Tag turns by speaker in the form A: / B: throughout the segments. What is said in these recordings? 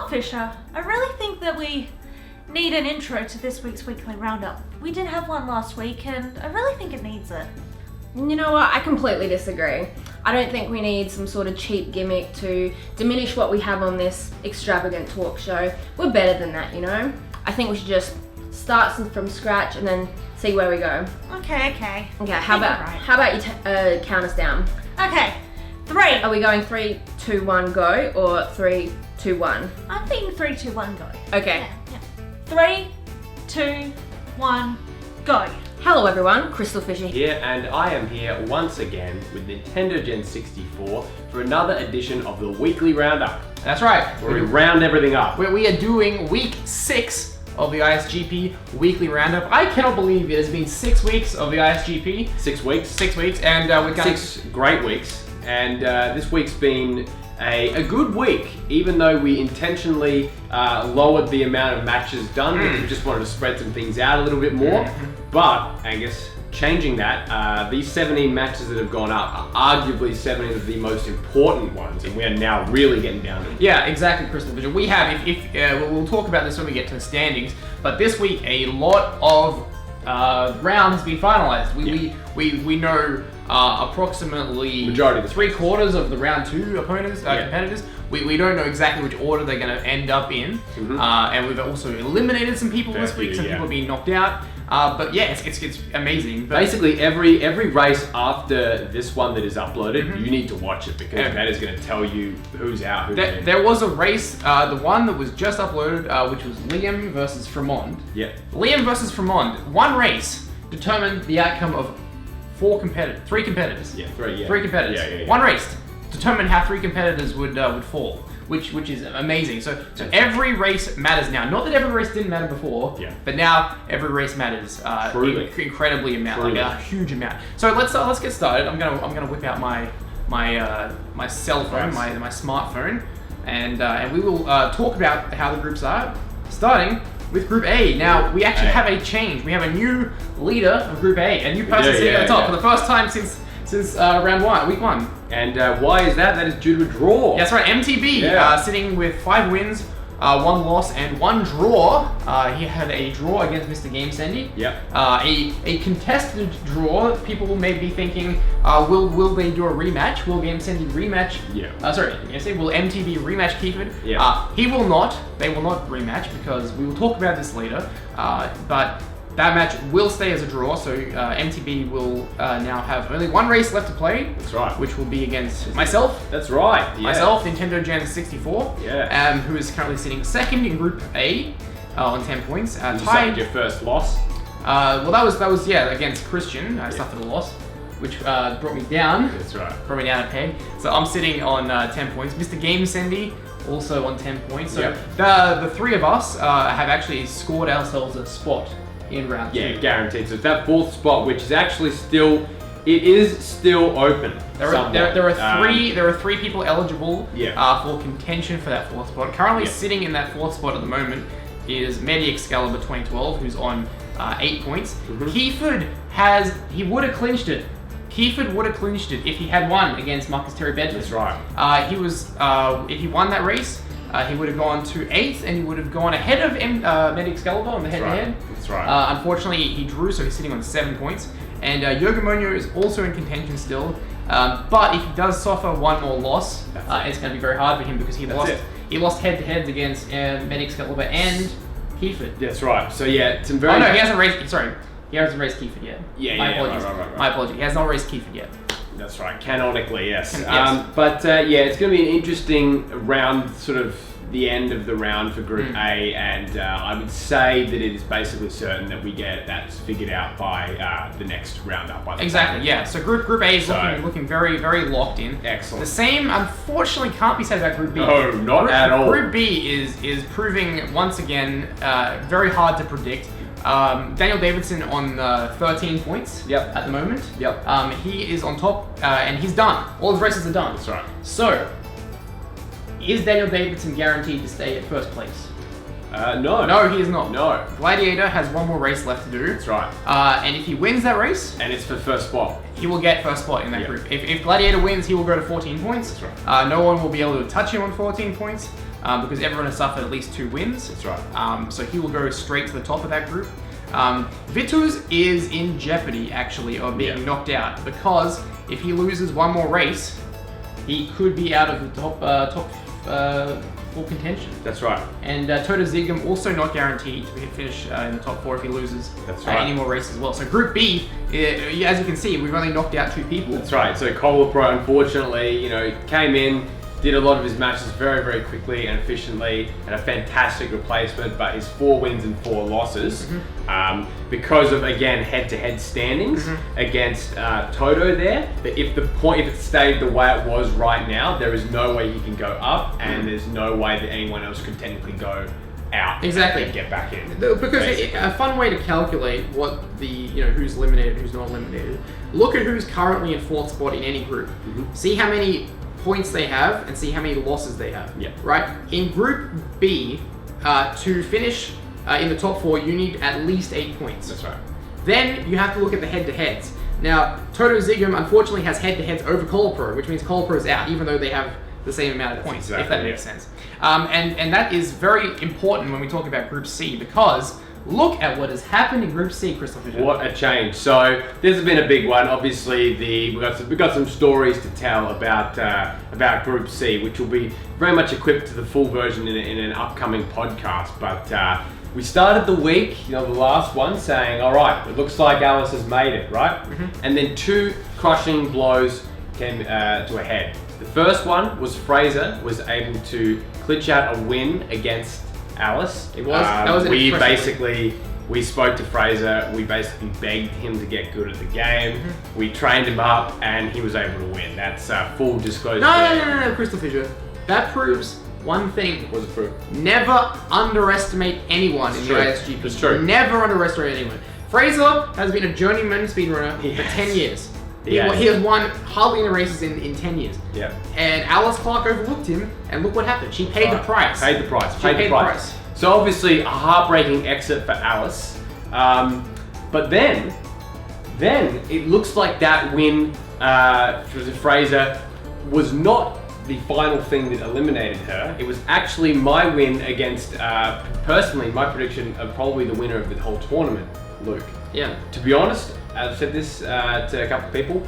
A: CrystalFissure, I really think that we need an intro to this week's weekly roundup. We didn't have one last week, and I really think it needs it.
B: You know what? I completely disagree. I don't think we need some sort of cheap gimmick to diminish what we have on this extravagant talk show. We're better than that, you know? I think we should just start from scratch and then see where we go.
A: Okay.
B: Okay, how about you count us down?
A: Okay, 3.
B: Are we going 3, 2, 1, go, or 3, 2, 1?
A: I'm thinking 3, 2, 1, go.
B: Okay.
A: Yeah. 3, 2, 1, go.
B: Hello everyone, CrystalFissure
C: here, and I am here once again with Nintendogen64 for another edition of the weekly roundup.
D: That's right.
C: Where we round everything up.
D: We are doing week 6 of the ISGP weekly roundup. I cannot believe it has been 6 weeks of the ISGP.
C: 6 weeks.
D: 6 weeks, and we've got
C: 6 great weeks. And this week's been a good week, even though we intentionally lowered the amount of matches done because we just wanted to spread some things out a little bit more. But, Angus, changing that, these 17 matches that have gone up are arguably 17 of the most important ones, and we are now really getting down to it.
D: Yeah, exactly, CrystalFissure. We have, we'll talk about this when we get to the standings, but this week a lot of round has been finalized. We know approximately
C: majority of the
D: 3/4 of the round 2 opponents, competitors. We don't know exactly which order they're going to end up in, and we've also eliminated some people this week. Some people have been knocked out. But yeah, it's amazing. But
C: basically, every race after this one that is uploaded, you need to watch it because that is going to tell you who's out.
D: There was a race, the one that was just uploaded, which was Liam versus Fremont.
C: Yeah.
D: Liam versus Fremont. One race determined the outcome of 3 competitors.
C: Yeah, 3. Yeah.
D: 3 competitors.
C: Yeah.
D: One race determined how 3 competitors would fall. Which is amazing. So every race matters now. Not that every race didn't matter before, but now every race matters incredibly like a huge amount. So let's get started. I'm gonna whip out my cell phone, my smartphone, and we will talk about how the groups are, starting with Group A. Now we actually have a change. We have a new leader of Group A, a new person sitting at the top for the first time since week 1.
C: And why is that? That is due to a draw.
D: That's right, MTB sitting with 5 wins, 1 loss, and 1 draw. He had a draw against Mr. Game Sendy.
C: Yep.
D: A contested draw. People may be thinking, will they do a rematch? Will Game Sendy rematch? Yeah. Will MTB rematch Kiefer?
C: Yeah.
D: He will not. They will not rematch because we will talk about this later. But that match will stay as a draw, so MTB will now have only 1 race left to play.
C: That's right.
D: Which will be against myself.
C: That's right. Yeah.
D: Myself, Nintendogen64.
C: Yeah.
D: Who is currently sitting second in Group A on 10 points.
C: You suffered your first loss.
D: Well, that was against Christian. I suffered a loss, which brought me down.
C: That's right.
D: Brought me down a peg. So I'm sitting on 10 points. Mr. Game Sendy also on 10 points. So the 3 of us have actually scored ourselves a spot in round 2.
C: Yeah, guaranteed. So it's that 4th spot, which is actually still open.
D: There are 3 people eligible for contention for that 4th spot. Currently sitting in that 4th spot at the moment is Medi Excalibur 2012, who's on 8 points. Kiefer would have clinched it. Kiefer would have clinched it if he had won against Marcus Terry Bedford.
C: That's right.
D: If he won that race, he would have gone to 8th, and he would have gone ahead of Medi Excalibur on the head-to-head.
C: That's right.
D: Unfortunately, he drew, so he's sitting on 7 points. And Yogamonyo is also in contention still. But if he does suffer 1 more loss, it's going to be very hard for him because he lost head-to-heads against Medi Excalibur and Kiefer.
C: That's right. So yeah, some very...
D: Oh no, he hasn't raced Kiefer yet.
C: My apologies.
D: Right. My apologies. He has not raced Kiefer yet.
C: That's right, canonically, yes.
D: Yes.
C: But it's going to be an interesting round, sort of the end of the round for Group A, and I would say that it is basically certain that we get that figured out by the next roundup.
D: Exactly, yeah. So Group A is looking very, very locked in.
C: Excellent.
D: The same, unfortunately, can't be said about Group B.
C: No, not at all.
D: Group B is proving, once again, very hard to predict. Daniel Davidson on 13 points at the moment. He is on top, and he's done. All his races are done.
C: That's right.
D: So, is Daniel Davidson guaranteed to stay at first place?
C: No.
D: No, he is not.
C: No.
D: Gladiator has 1 more race left to do.
C: That's right.
D: And if he wins that race...
C: And it's for first spot.
D: He will get first spot in that group. If Gladiator wins, he will go to 14 points.
C: That's right.
D: No one will be able to touch him on 14 points. because everyone has suffered at least 2 wins.
C: That's right.
D: So he will go straight to the top of that group. Vitus is in jeopardy, actually, of being knocked out, because if he loses one more race, he could be out of the top 4 contention.
C: That's right.
D: And Toto Zigum also not guaranteed to finish in the top 4 if he loses any more races as well. So Group B, as you can see, we've only knocked out 2 people.
C: That's right. So Colapro, unfortunately, came in, did a lot of his matches very, very quickly and efficiently, and a fantastic replacement, but his 4 wins and 4 losses, because of, again, head-to-head standings against Toto there, that if it stayed the way it was right now, there is no way he can go up, and there's no way that anyone else could technically go out and get back in.
D: Because a fun way to calculate what the, who's eliminated, who's not eliminated, look at who's currently in 4th spot in any group. See how many points they have and see how many losses they have. Right? In Group B, to finish in the top 4, you need at least 8 points.
C: That's right.
D: Then you have to look at the head-to-heads. Now, Toto Zigum unfortunately has head-to-heads over Colapro, which means Colapro's out, even though they have the same amount of points, if that makes sense. And that is very important when we talk about Group C, because look at what has happened in Group C, CrystalFissure.
C: What a change. So this has been a big one. Obviously, we've got some stories to tell about Group C, which will be very much equipped to the full version in an upcoming podcast. But we started the week, the last one, saying, all right, it looks like Alice has made it, right? And then 2 crushing blows came to a head. The first one was Fraser was able to clinch out a win against Alice.
D: It was. That was
C: we spoke to Fraser. We basically begged him to get good at the game. We trained him up, and he was able to win. That's full disclosure.
D: No, CrystalFissure. That proves one thing.
C: What does it prove?
D: Never underestimate anyone in the ISGP.
C: It's true.
D: Never underestimate anyone. Fraser has been a journeyman speedrunner for 10 years. He has won hardly any races in 10 years.
C: Yeah. And
D: Alice Clark overlooked him, and look what happened. She paid the price.
C: Paid the price. So obviously a heartbreaking exit for Alice. But then it looks like that win for Fraser was not the final thing that eliminated her. It was actually my win against, personally, my prediction of probably the winner of the whole tournament, Luke.
D: Yeah.
C: To be honest, I've said this to a couple of people,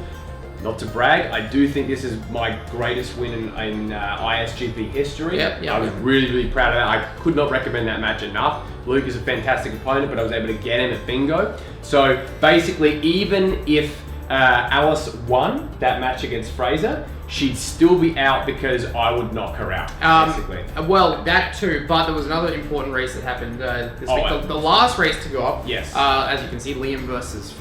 C: not to brag, I do think this is my greatest win in ISGP history. I was really, really proud of that. I could not recommend that match enough. Luke is a fantastic opponent, but I was able to get him at bingo. So basically, even if Alice won that match against Fraser, she'd still be out because I would knock her out, basically.
D: Well, that too, but there was another important race that happened this week. The last race to go up, as you can see, Liam versus,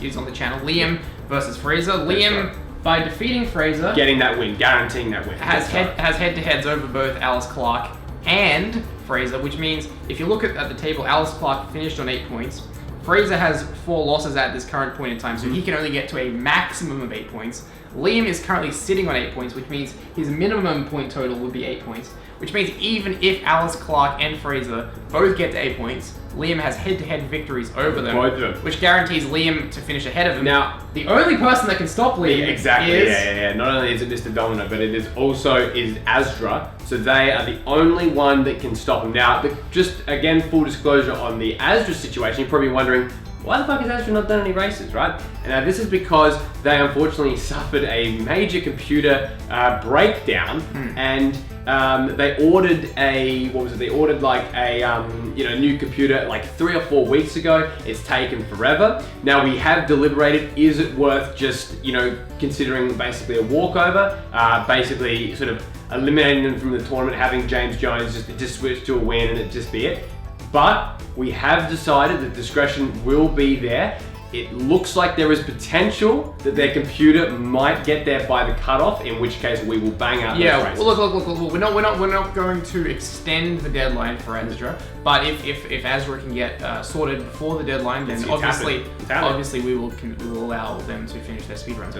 D: is on the channel, Liam versus Fraser. Liam, by defeating Fraser,
C: getting that win, guaranteeing that win.
D: Has head-to-heads over both Alice Clark and Fraser, which means if you look at the table, Alice Clark finished on 8 points. Fraser has 4 losses at this current point in time, so he can only get to a maximum of 8 points. Liam is currently sitting on 8 points, which means his minimum point total would be 8 points, which means even if Alice Clark and Fraser both get to 8 points, Liam has head-to-head victories over them, which guarantees Liam to finish ahead of him.
C: Now,
D: the only person that can stop Liam is...
C: Not only is it Mr. Domino, but it is also Asdra, so they are the only one that can stop him. Now, just again, full disclosure on the Asdra situation, you're probably wondering, why the fuck has Asdra not done any races, right? And this is because they unfortunately suffered a major computer breakdown, and they ordered a new computer like 3 or 4 weeks ago. It's taken forever. Now we have deliberated, is it worth just, considering basically a walkover, basically sort of eliminating them from the tournament, having James Jones just switch to a win and it just be it. But we have decided that discretion will be there. It looks like there is potential that their computer might get there by the cutoff, in which case we will bang out those races.
D: Look. We're not going to extend the deadline for Asdra, but if Asdra can get sorted before the deadline, then obviously we will allow them to finish their speedruns.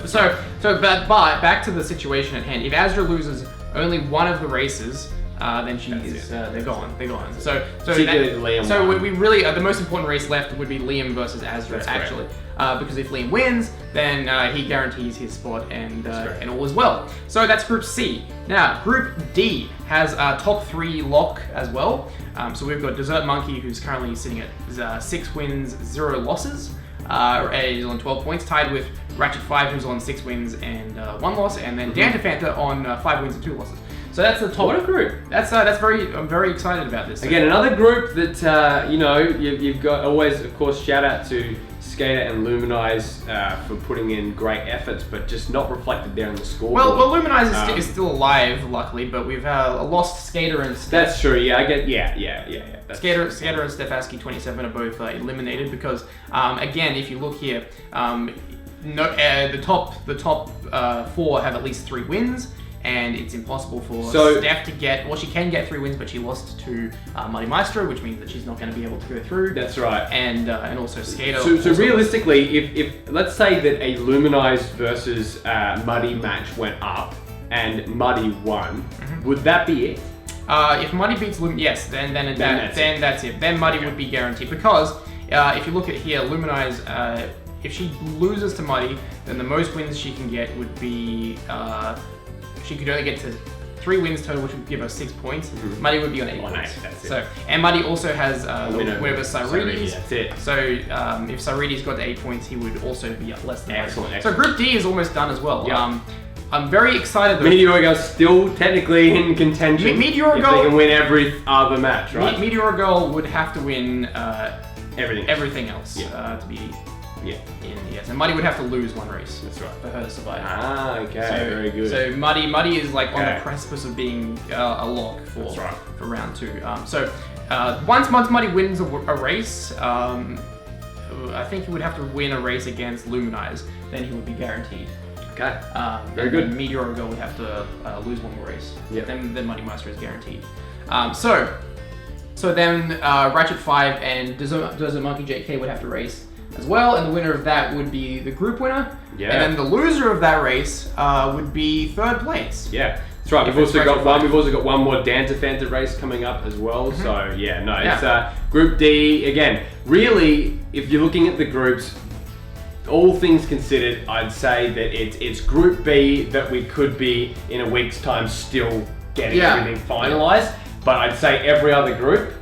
D: But back to the situation at hand. If Asdra loses only one of the races, then they're gone. They're gone. So
C: Liam
D: we really the most important race left would be Liam versus Azra actually, because if Liam wins, then he guarantees his spot and all is well. So that's Group C. Now Group D has top 3 lock as well. So we've got Desert Monkey, who's currently sitting at 6 wins, 0 losses. He's on 12 points, tied with Ratchet 5, who's on 6 wins and 1 loss, and then Danta Fanta on 5 wins and 2 losses. So that's the top.
C: What a group!
D: I'm very excited about this.
C: Again, another group that you've got always, of course, shout out to Skater and Luminize for putting in great efforts, but just not reflected there in the scoreboard.
D: Well, Luminize is still alive, luckily, but we've lost Skater and Steph.
C: That's true. Yeah, I get. Yeah.
D: Skater and Stefaski 27 are both eliminated because, again, if you look here, the top 4 have at least 3 wins. And it's impossible for Steph to get. Well, she can get 3 wins, but she lost to Muddy Maestro, which means that she's not going to be able to go through.
C: That's right.
D: And also Skater.
C: So realistically, if let's say that a Luminized versus Muddy match went up and Muddy won, would that be it?
D: If Muddy beats Lum, yes, then that's it. Then Muddy would be guaranteed because if you look at here, Luminize, if she loses to Muddy, then the most wins she can get would be. She could only get to 3 wins total, which would give her 6 points. Muddy would be on 8 points.
C: That's it.
D: So, and Muddy also has win over Cyrides.
C: That's it.
D: So if Cyrides got to 8 points, he would also be up less than that.
C: Excellent.
D: So Group D is almost done as well. Yep. I'm very excited.
C: Meteor Girl's still technically in contention.
D: Meteor Girl,
C: if they can win every other match, right?
D: Meteor Girl would have to win everything else to be. Yes, and Muddy would have to lose 1 race.
C: That's right.
D: For her to survive.
C: Okay, very good.
D: So Muddy is like on the precipice of being a lock for round 2. Once Muddy wins a race, I think he would have to win a race against Luminize, then he would be guaranteed.
C: Okay. Very good.
D: Meteor Girl would have to lose 1 more race.
C: Yeah.
D: Then Muddy Master is guaranteed. So then Ratchet 5 and Desert Monkey JK would have to race as well, and the winner of that would be the group winner. Yeah. And then the loser of that race would be 3rd place.
C: Yeah. That's right. We've also got one more Danta Fanta race coming up as well. So it's Group D again. Really, if you're looking at the groups, all things considered, I'd say that it's Group B that we could be in a week's time still getting everything finalized. But I'd say every other group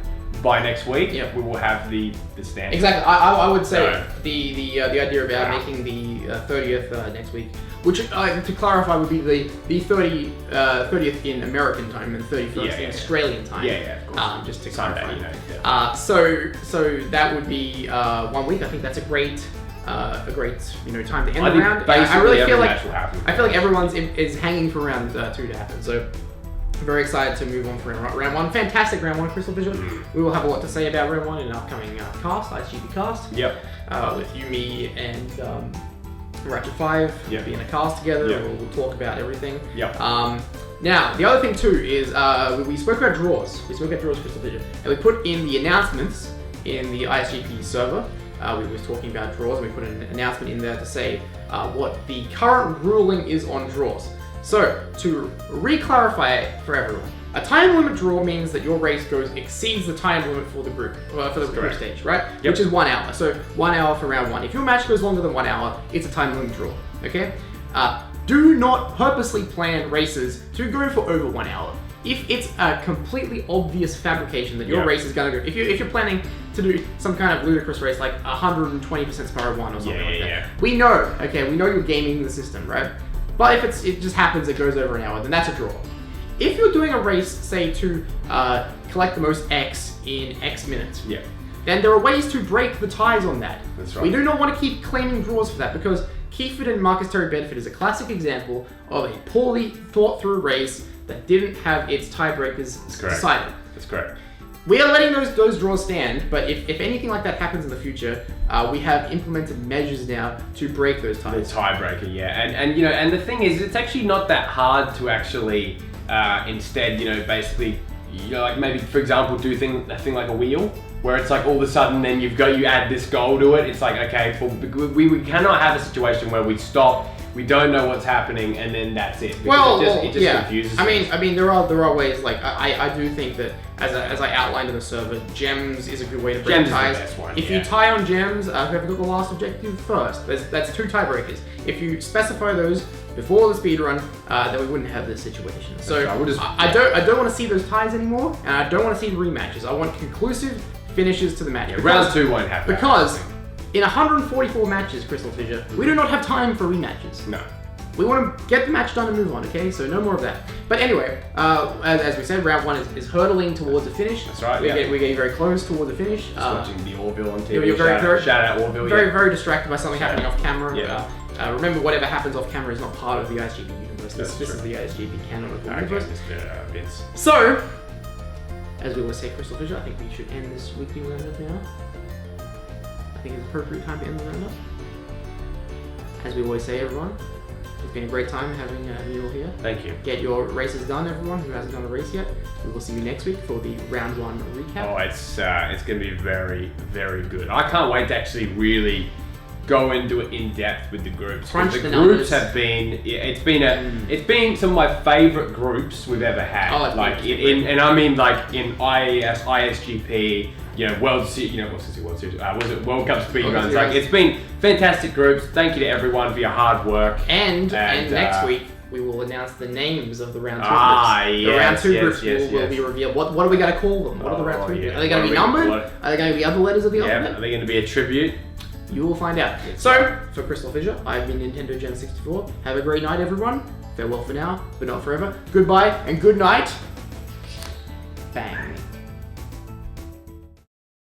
C: by next week we will have the standard.
D: Exactly. I would say the idea about making the 30th next week, which to clarify would be the 30th in American time and 31st in Australian time.
C: Yeah, of course.
D: Just to clarify. So that would be 1 week. I think that's a great time to end the round. I really feel like everyone's is hanging for round 2 to happen. So I'm very excited to move on for round 1. Fantastic round 1, CrystalFissure. We will have a lot to say about round 1 in an upcoming cast, ISGP cast.
C: Yep.
D: With you, me, and Ratchet 5 be in a cast together.
C: Yep.
D: We'll talk about everything.
C: Yep.
D: Now, the other thing too is we spoke about draws. We spoke about draws, CrystalFissure, and we put in the announcements in the ISGP server. We were talking about draws, and we put an announcement in there to say what the current ruling is on draws. So, to re-clarify it for everyone, a time limit draw means that your race exceeds the time limit for the group, group stage, right?
C: Yep.
D: Which is 1 hour. So 1 hour for round 1. If your match goes longer than 1 hour, it's a time limit draw. Okay? Do not purposely plan races to go for over 1 hour. If it's a completely obvious fabrication that your race is going to go, if you're planning to do some kind of ludicrous race like 120% Spyro 1 or something like that, we know you're gaming the system, right? But if it just happens it goes over an hour, then that's a draw. If you're doing a race, say to collect the most X in X minutes, then there are ways to break the ties on that.
C: That's right.
D: We do not want to keep claiming draws for that because Keyford and Marcus Terry Bedford is a classic example of a poorly thought through race that didn't have its tiebreakers decided.
C: That's correct.
D: We are letting those draws stand, but if anything like that happens in the future, we have implemented measures now to break those ties.
C: The tiebreaker, and the thing is, it's actually not that hard to actually instead, basically, like maybe for example, do a thing like a wheel, where it's like all of a sudden then you add this goal to it. It's like, okay, we cannot have a situation where we stop. we don't know what's happening, and then that's it. Because
D: Well,
C: it just
D: yeah.
C: confuses
D: I
C: us.
D: mean, there are ways. Like I do think that as I outlined in the server, gems is a good way to break
C: Gems is the
D: ties.
C: best one,
D: If
C: yeah.
D: you tie on gems, whoever got the last objective first. That's 2 tiebreakers. If you specify those before the speed run, then we wouldn't have this situation. So
C: right, we'll just-
D: I don't want to see those ties anymore, and I don't want to see rematches. I want conclusive finishes to the match.
C: Round 2 won't happen.
D: Because in 144 matches, CrystalFissure, we do not have time for rematches.
C: No.
D: We want to get the match done and move on, okay? So no more of that. But anyway, as we said, round 1 is hurdling towards the finish.
C: That's right,
D: We're
C: yeah.
D: getting very close towards the finish.
C: Just watching the Orville on TV.
D: you're very-
C: shout out Orville.
D: Very,
C: yeah.
D: very distracted by something happening off camera.
C: Yeah.
D: Remember, whatever happens off camera is not part of the ISGP universe.
C: That's
D: This
C: true.
D: is the ISGP canon of the
C: Okay,
D: universe.
C: Mr. Vince.
D: So, as we always say, CrystalFissure, I think we should end this weekly roundup now. I think it's an appropriate time to end the roundup. As we always say, everyone, it's been a great time having you all here.
C: Thank you.
D: Get your races done, everyone who hasn't done a race yet. We will see you next week for the round 1 recap.
C: Oh, it's going to be very, very good. I can't wait to actually really go into it in depth with the groups.
D: Crunch
C: the
D: the
C: groups
D: numbers.
C: have been. It's been some of my favorite groups we've ever had.
D: Oh, it's
C: like
D: been
C: and I mean like in ISGP. World Series, World Series, was it World Cup speed runs?
D: Series.
C: Like, it's been fantastic groups. Thank you to everyone for your hard work.
D: And next week, we will announce the names of the round 2 groups. The
C: yes,
D: round 2
C: yes,
D: groups
C: yes,
D: will
C: yes.
D: be revealed. What are we going to call them? What are the round 2
C: yeah.
D: groups? Are they going to be numbered? Are they going to be other letters of the
C: Yeah,
D: alphabet?
C: are they going to be a tribute?
D: You will find out. So, for CrystalFissure, I've been Nintendogen64. Have a great night, everyone. Farewell for now, but not forever. Goodbye and good night. Bang.